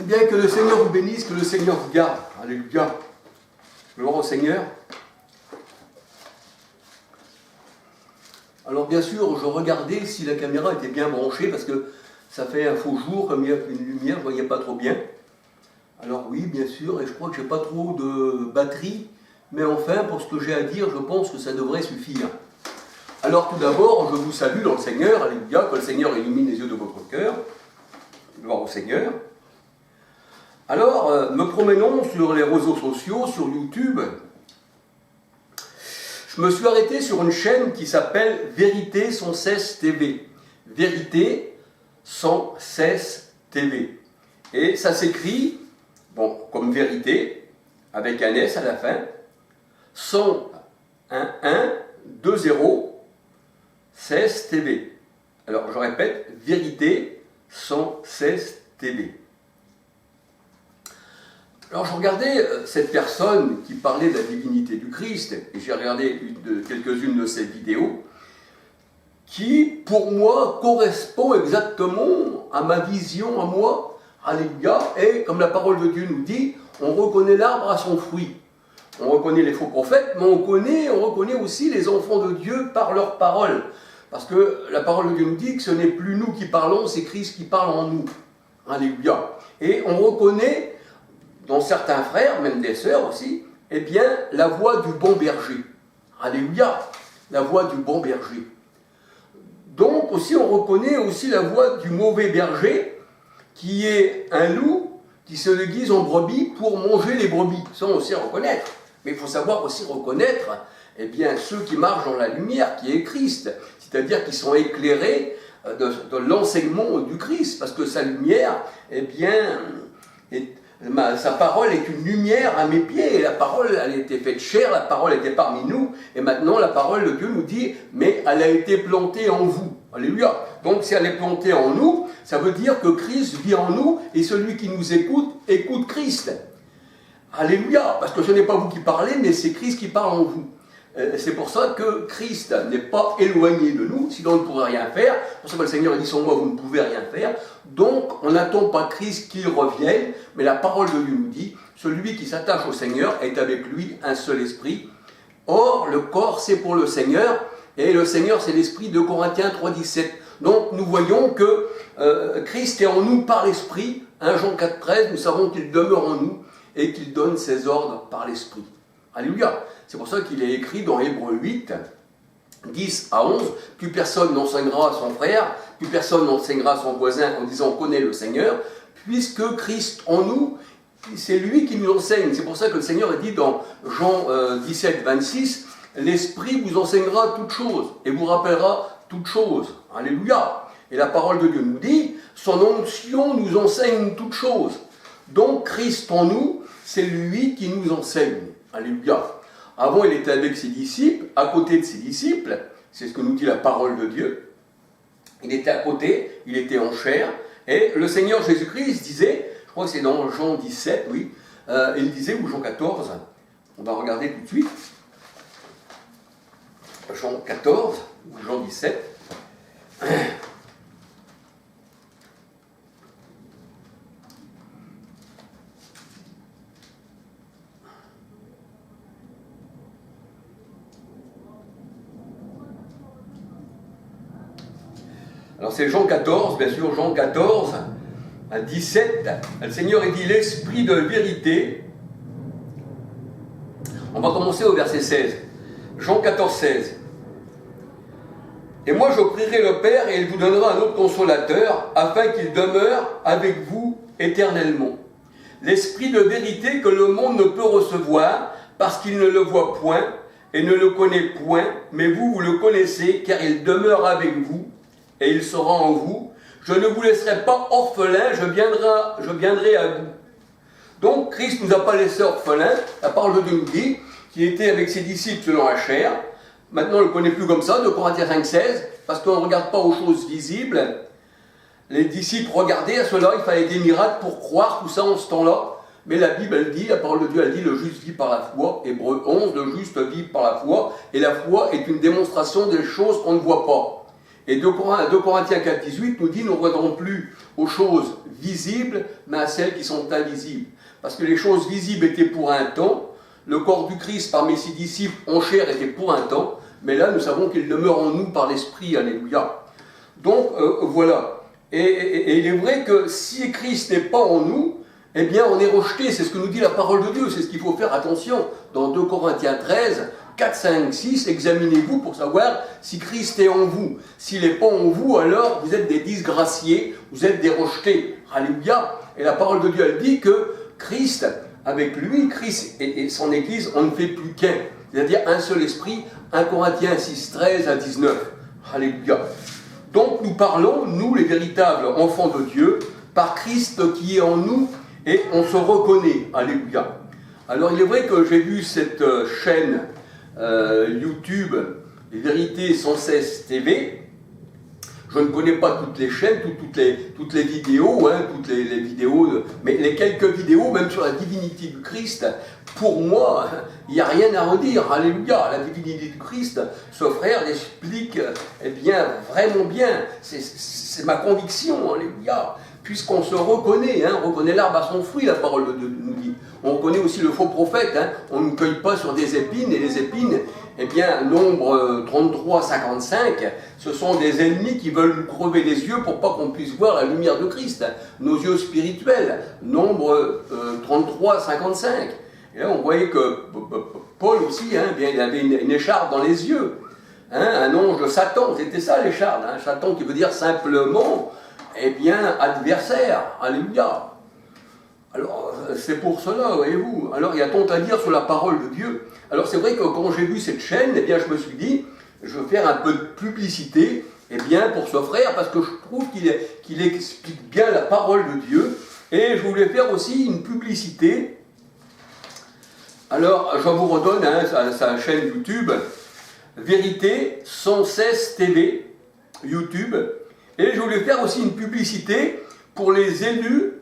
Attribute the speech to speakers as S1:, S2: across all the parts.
S1: Bien, que le Seigneur vous bénisse, que le Seigneur vous garde. Alléluia. Gloire au Seigneur. Alors bien sûr, je regardais si la caméra était bien branchée, parce que ça fait un faux jour, comme il y a une lumière, je ne voyais pas trop bien. Alors oui, bien sûr, et je crois que je n'ai pas trop de batterie, mais enfin, pour ce que j'ai à dire, je pense que ça devrait suffire. Alors tout d'abord, je vous salue dans le Seigneur, alléluia, que le Seigneur illumine les yeux de votre cœur. Gloire au Seigneur. Alors, me promenons sur les réseaux sociaux, sur YouTube. Je me suis arrêté sur une chaîne qui s'appelle Vérité sans cesse TV. Vérité sans cesse TV. Et ça s'écrit, bon, comme vérité, avec un S à la fin, 10120 cesse TV. Alors, je répète, Vérité sans cesse TV. Alors je regardais cette personne qui parlait de la divinité du Christ, et j'ai regardé quelques-unes de ses vidéos, qui pour moi correspond exactement à ma vision, à moi, alléluia, et comme la parole de Dieu nous dit, on reconnaît l'arbre à son fruit. On reconnaît les faux prophètes, mais on reconnaît aussi les enfants de Dieu par leur parole. Parce que la parole de Dieu nous dit que ce n'est plus nous qui parlons, c'est Christ qui parle en nous. Alléluia. Et on reconnaît dans certains frères, même des sœurs aussi, eh bien, la voix du bon berger. Alléluia, la voix du bon berger. Donc aussi, on reconnaît aussi la voix du mauvais berger, qui est un loup qui se déguise en brebis pour manger les brebis. Ça, on sait reconnaître. Mais il faut savoir aussi reconnaître, eh bien, ceux qui marchent dans la lumière, qui est Christ, c'est-à-dire qui sont éclairés de l'enseignement du Christ, parce que sa lumière, eh bien, sa parole est une lumière à mes pieds, et la parole, elle a été faite chair, la parole était parmi nous, et maintenant la parole de Dieu nous dit, mais elle a été plantée en vous. Alléluia. Donc si elle est plantée en nous, ça veut dire que Christ vit en nous, et celui qui nous écoute, écoute Christ. Alléluia, parce que ce n'est pas vous qui parlez, mais c'est Christ qui parle en vous. C'est pour ça que Christ n'est pas éloigné de nous, sinon on ne pourrait rien faire. C'est pour ça que le Seigneur dit, sans moi vous ne pouvez rien faire. Donc on n'attend pas Christ qu'il revienne, mais la parole de Dieu nous dit, celui qui s'attache au Seigneur est avec lui un seul esprit. Or le corps c'est pour le Seigneur, et le Seigneur c'est l'esprit de Corinthiens 3,17. Donc nous voyons que Christ est en nous par l'esprit. 1 Jean 4,13, nous savons qu'il demeure en nous et qu'il donne ses ordres par l'esprit. Alléluia. C'est pour ça qu'il est écrit dans Hébreux 8, 10 à 11, « Plus personne n'enseignera à son frère, plus personne n'enseignera à son voisin en disant « Connais le Seigneur », puisque Christ en nous, c'est lui qui nous enseigne. C'est pour ça que le Seigneur a dit dans Jean 17, 26, « L'Esprit vous enseignera toutes choses et vous rappellera toutes choses. » Alléluia. Et la parole de Dieu nous dit, « Son onction nous enseigne toutes choses. » Donc Christ en nous, c'est lui qui nous enseigne. Alléluia. Avant, il était avec ses disciples, à côté de ses disciples, c'est ce que nous dit la parole de Dieu. Il était à côté, il était en chair, et le Seigneur Jésus-Christ disait, je crois que c'est dans Jean 17, oui, il disait, ou Jean 14, on va regarder tout de suite, Jean 14, ou Jean 17, alors c'est Jean 14, bien sûr, Jean 14, à 17, le Seigneur dit l'esprit de vérité. On va commencer au verset 16. Jean 14, 16. Et moi je prierai le Père et il vous donnera un autre consolateur afin qu'il demeure avec vous éternellement. L'esprit de vérité que le monde ne peut recevoir parce qu'il ne le voit point et ne le connaît point, mais vous, vous le connaissez car il demeure avec vous et il sera en vous. Je ne vous laisserai pas orphelins, je viendrai à vous. Donc Christ ne nous a pas laissés orphelins. La parole de Dieu nous dit qu'il était avec ses disciples selon la chair. Maintenant on ne le connaît plus comme ça, de Corinthiens 5, 16, parce qu'on ne regarde pas aux choses visibles. Les disciples regardaient à cela, il fallait des miracles pour croire tout ça en ce temps-là. Mais la Bible, elle dit, la parole de Dieu, elle dit, le juste vit par la foi. Hébreux 11, le juste vit par la foi. Et la foi est une démonstration des choses qu'on ne voit pas. Et 2 Corinthiens 4, 18 nous dit, nous ne regardons plus aux choses visibles, mais à celles qui sont invisibles. Parce que les choses visibles étaient pour un temps, le corps du Christ parmi ses disciples en chair était pour un temps, mais là nous savons qu'il demeure en nous par l'Esprit, alléluia. Donc voilà. Et il est vrai que si Christ n'est pas en nous, eh bien on est rejeté, c'est ce que nous dit la parole de Dieu, c'est ce qu'il faut faire attention. Dans 2 Corinthiens 13, 4, 5, 6, examinez-vous pour savoir si Christ est en vous. S'il n'est pas en vous, alors vous êtes des disgraciés, vous êtes des rejetés. Alléluia. Et la parole de Dieu, elle dit que Christ, avec lui, Christ et son Église, on ne fait plus qu'un. C'est-à-dire un seul esprit, 1 Corinthiens 6, 13 à 19. Alléluia. Donc nous parlons, nous les véritables enfants de Dieu, par Christ qui est en nous, et on se reconnaît. Alléluia. Alors il est vrai que j'ai vu cette chaîne YouTube, Vérité sans cesse TV. Je ne connais pas toutes les chaînes, toutes les vidéos, hein, toutes les vidéos, mais les quelques vidéos, même sur la divinité du Christ, pour moi, il n'y a rien à redire. Alléluia, la divinité du Christ, ce frère l'explique bien, vraiment bien. C'est ma conviction, alléluia. Puisqu'on se reconnaît, hein, on reconnaît l'arbre à son fruit, la parole de Dieu nous dit. On reconnaît aussi le faux prophète, hein, on ne cueille pas sur des épines, et les épines, eh bien, nombre 33, 55, ce sont des ennemis qui veulent nous crever les yeux pour pas qu'on puisse voir la lumière de Christ, hein, nos yeux spirituels, nombre 33, 55. Et là, on voyait que Paul aussi, hein, bien, il avait une écharpe dans les yeux, hein, un ange de Satan, c'était ça l'écharpe, hein, Satan qui veut dire simplement, eh bien, adversaire, alléluia. Alors, c'est pour cela, voyez-vous. Alors, il y a tant à dire sur la parole de Dieu. Alors, c'est vrai que quand j'ai vu cette chaîne, eh bien, je me suis dit, je vais faire un peu de publicité, eh bien, pour ce frère, parce que je trouve qu'il explique bien la parole de Dieu. Et je voulais faire aussi une publicité. Alors, je vous redonne hein, sa chaîne YouTube, Vérité sans cesse TV, YouTube. Et je voulais faire aussi une publicité pour les élus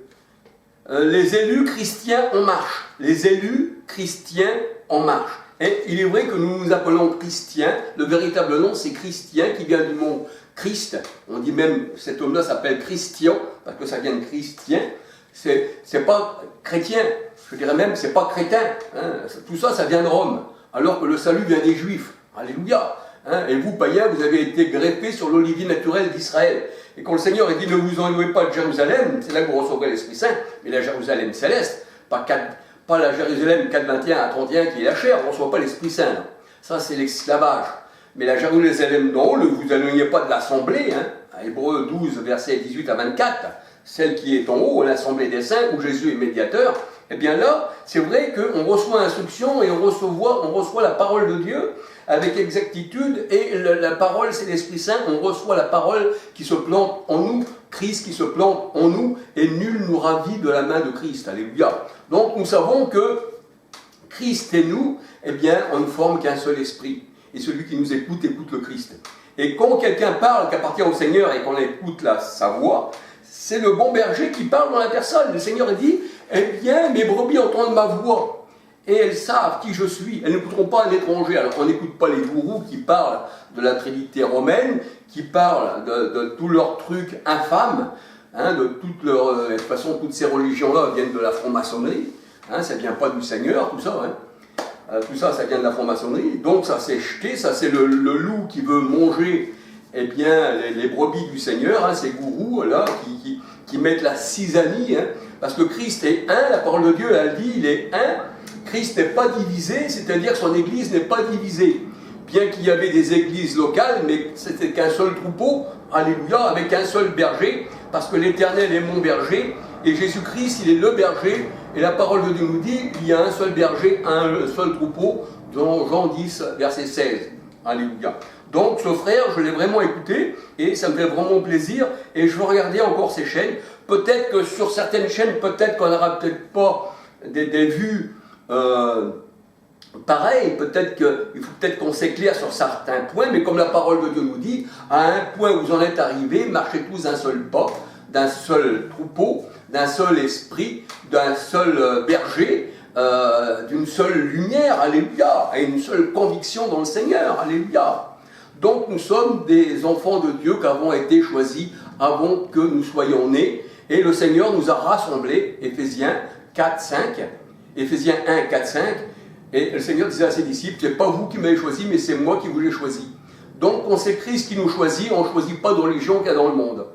S1: chrétiens en marche. Les élus chrétiens en marche. Et il est vrai que nous nous appelons chrétiens. Le véritable nom, c'est Christian, qui vient du mot Christ. On dit même, cet homme-là s'appelle Christian, parce que ça vient de Christian. C'est pas chrétien. Je dirais même, c'est pas crétin. Hein. Tout ça, ça vient de Rome. Alors que le salut vient des Juifs. Alléluia. Hein, et vous, païens, vous avez été greffés sur l'olivier naturel d'Israël. Et quand le Seigneur a dit ne vous enlouez pas de Jérusalem, c'est là que vous recevrez l'Esprit Saint, mais la Jérusalem céleste, pas la Jérusalem 4, 21 à 31 qui est la chair, on ne reçoit pas l'Esprit Saint. Là. Ça, c'est l'esclavage. Mais la Jérusalem d'en haut, ne vous éloignez pas de l'assemblée, hein, à Hébreux 12, versets 18 à 24, celle qui est en haut, l'assemblée des saints, où Jésus est médiateur. Eh bien là, c'est vrai qu'on reçoit instruction et on reçoit la parole de Dieu avec exactitude, et la parole, c'est l'Esprit Saint, on reçoit la parole qui se plante en nous, Christ qui se plante en nous, et nul nous ravit de la main de Christ. Alléluia. Donc nous savons que Christ et nous, eh bien, on ne forme qu'un seul esprit. Et celui qui nous écoute, écoute le Christ. Et quand quelqu'un parle, qui appartient au Seigneur, et qu'on écoute sa voix, c'est le bon berger qui parle dans la personne. Le Seigneur dit, eh bien, mes brebis entendent ma voix. Et elles savent qui je suis. Elles n'écouteront pas un étranger. Alors on n'écoute pas les gourous qui parlent de la Trinité romaine, qui parlent de tous leurs trucs infâmes, hein, de toute façon, toutes ces religions-là viennent de la franc-maçonnerie. Hein, ça ne vient pas du Seigneur, tout ça. Hein. Tout ça, ça vient de la franc-maçonnerie. Donc ça s'est jeté, ça c'est le loup qui veut manger eh bien, les brebis du Seigneur, hein, ces gourous là, qui mettent la cisanie, hein, parce que Christ est un, la parole de Dieu elle dit, il est un. Christ n'est pas divisé, c'est-à-dire son Église n'est pas divisée. Bien qu'il y avait des églises locales, mais c'était qu'un seul troupeau, alléluia, avec un seul berger, parce que l'Éternel est mon berger, et Jésus-Christ, il est le berger, et la parole de Dieu nous dit, il y a un seul berger, un seul troupeau, dans Jean 10, verset 16. Alléluia. Donc ce frère, je l'ai vraiment écouté, et ça me fait vraiment plaisir, et je vais regarder encore ces chaînes. Peut-être que sur certaines chaînes, peut-être qu'on n'aura peut-être pas des vues pareil, peut-être qu'il faut peut-être qu'on s'éclaire sur certains points, mais comme la parole de Dieu nous dit, à un point où vous en êtes arrivés, marchez tous d'un seul pas, d'un seul troupeau, d'un seul esprit, d'un seul berger, d'une seule lumière, alléluia, et une seule conviction dans le Seigneur, alléluia. Donc nous sommes des enfants de Dieu qui avons été choisis avant que nous soyons nés. Et le Seigneur nous a rassemblés, Éphésiens 4, 5, Éphésiens 1, 4, 5. Et le Seigneur disait à ses disciples, c'est pas vous qui m'avez choisi, mais c'est moi qui vous ai choisi. Donc quand c'est Christ qui nous choisit, on ne choisit pas dans les gens qu'il y a dans le monde.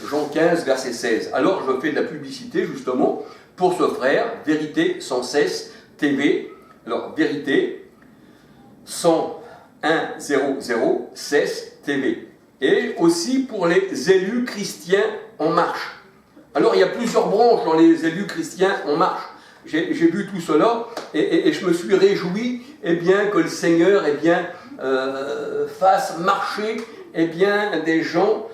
S1: Jean 15, verset 16. Alors je fais de la publicité justement pour ce frère, Vérité sans cesse TV. Alors Vérité 10100 cesse TV. Et aussi pour les élus chrétiens en marche. Alors il y a plusieurs branches dans les élus chrétiens en marche. J'ai vu tout cela et je me suis réjoui que le Seigneur fasse marcher des gens.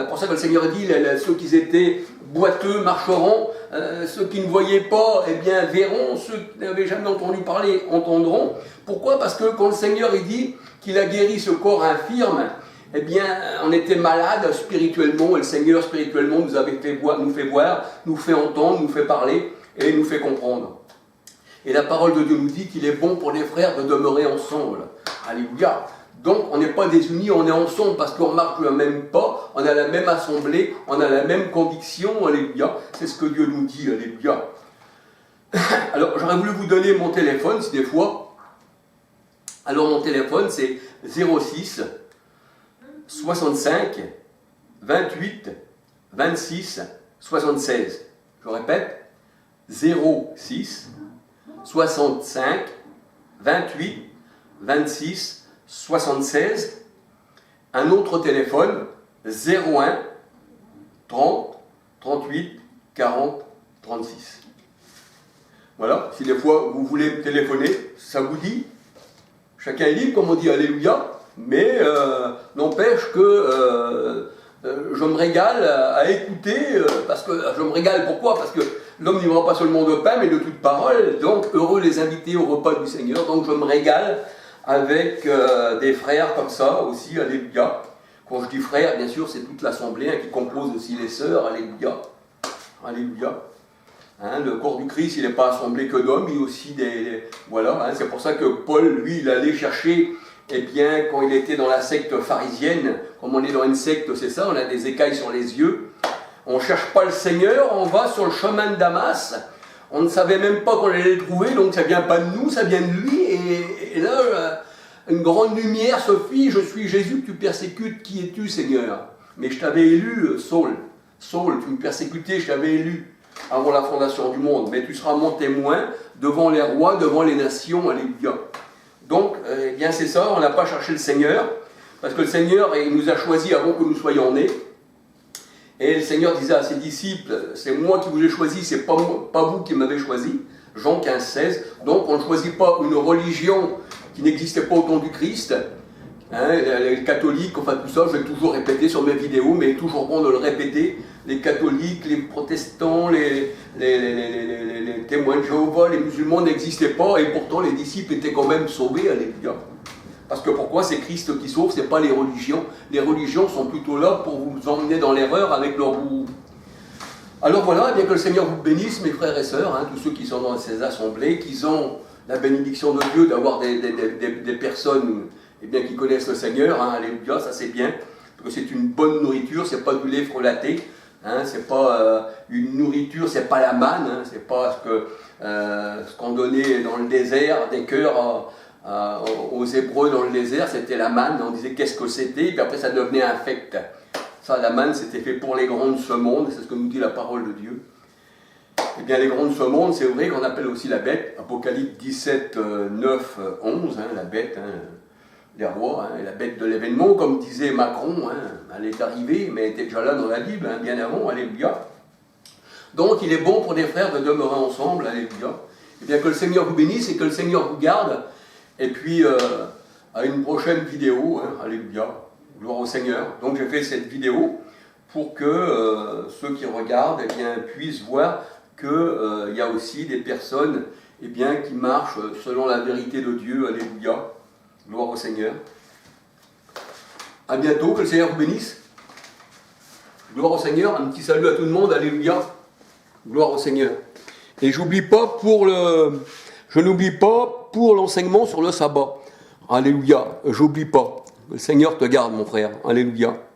S1: Pour ça que le Seigneur dit, ceux qui étaient boiteux marcheront, ceux qui ne voyaient pas verront, ceux qui n'avaient jamais entendu parler entendront. Pourquoi? Parce que quand le Seigneur dit qu'il a guéri ce corps infirme, on était malade spirituellement, et le Seigneur spirituellement nous fait voir, nous fait entendre, nous fait parler et nous fait comprendre. Et la parole de Dieu nous dit qu'il est bon pour les frères de demeurer ensemble. Alléluia. Donc on n'est pas désunis, on est ensemble parce qu'on marche le même pas, on a la même assemblée, on a la même conviction. Alléluia. C'est ce que Dieu nous dit. Alléluia. Alors j'aurais voulu vous donner mon téléphone si des fois. Alors mon téléphone c'est 06 65 28 26 76. Je répète, 06 65 28 26 76. Un autre téléphone, 01 30 38 40 36. Voilà, si des fois vous voulez me téléphoner, ça vous dit. Chacun est libre, comme on dit, alléluia. Mais n'empêche que je me régale à écouter, parce que je me régale, pourquoi? Parce que l'homme ne vivra pas seulement de pain, mais de toute parole. Donc, heureux les invités au repas du Seigneur. Donc, je me régale avec des frères comme ça aussi, alléluia. Quand je dis frères, bien sûr, c'est toute l'assemblée qui compose aussi les sœurs, alléluia. Alléluia. Le corps du Christ, il n'est pas assemblé que d'hommes, il y a aussi des... Voilà, c'est pour ça que Paul, lui, il allait chercher... quand il était dans la secte pharisienne, comme on est dans une secte, c'est ça, on a des écailles sur les yeux, on ne cherche pas le Seigneur, on va sur le chemin de Damas, on ne savait même pas qu'on allait le trouver, donc ça ne vient pas de nous, ça vient de lui, et là, une grande lumière se fit, je suis Jésus que tu persécutes, qui es-tu Seigneur? Mais je t'avais élu, Saul, tu me persécutais, je t'avais élu avant la fondation du monde, mais tu seras mon témoin devant les rois, devant les nations, alléluia. Donc, c'est ça, on n'a pas cherché le Seigneur, parce que le Seigneur, il nous a choisis avant que nous soyons nés. Et le Seigneur disait à ses disciples, c'est moi qui vous ai choisi, c'est pas vous qui m'avez choisi. Jean 15, 16. Donc, on ne choisit pas une religion qui n'existait pas au temps du Christ. Les catholiques, enfin tout ça, je vais toujours répéter sur mes vidéos, mais toujours bon de le répéter. Les catholiques, les protestants, les témoins de Jéhovah, les musulmans n'existaient pas, et pourtant les disciples étaient quand même sauvés, alléluia. Parce que pourquoi? C'est Christ qui sauve, c'est pas les religions. Les religions sont plutôt là pour vous emmener dans l'erreur avec leur bout. Alors voilà, bien que le Seigneur vous bénisse, mes frères et sœurs, tous ceux qui sont dans ces assemblées, qui ont la bénédiction de Dieu d'avoir des personnes qui connaissent le Seigneur, alléluia, ça c'est bien, parce que c'est une bonne nourriture, c'est pas du lait frelaté, c'est pas une nourriture, c'est pas la manne, c'est pas ce qu'on donnait dans le désert, des cœurs aux Hébreux dans le désert, c'était la manne, on disait qu'est-ce que c'était, et puis après ça devenait infect. Ça, la manne, c'était fait pour les grands de ce monde, c'est ce que nous dit la parole de Dieu. Eh bien, les grands de ce monde, c'est vrai qu'on appelle aussi la bête, Apocalypse 17, 9, 11, la bête, les rois, la bête de l'événement, comme disait Macron, elle est arrivée, mais elle était déjà là dans la Bible, bien avant, alléluia. Donc il est bon pour des frères de demeurer ensemble, alléluia. Et bien que le Seigneur vous bénisse et que le Seigneur vous garde, et puis à une prochaine vidéo, alléluia, gloire au Seigneur. Donc j'ai fait cette vidéo pour que ceux qui regardent puissent voir qu'il y a aussi des personnes qui marchent selon la vérité de Dieu, alléluia. Gloire au Seigneur. À bientôt, que le Seigneur vous bénisse. Gloire au Seigneur, un petit salut à tout le monde, alléluia. Gloire au Seigneur. Et je n'oublie pas pour l'enseignement sur le sabbat. Alléluia, j'oublie pas. Le Seigneur te garde, mon frère. Alléluia.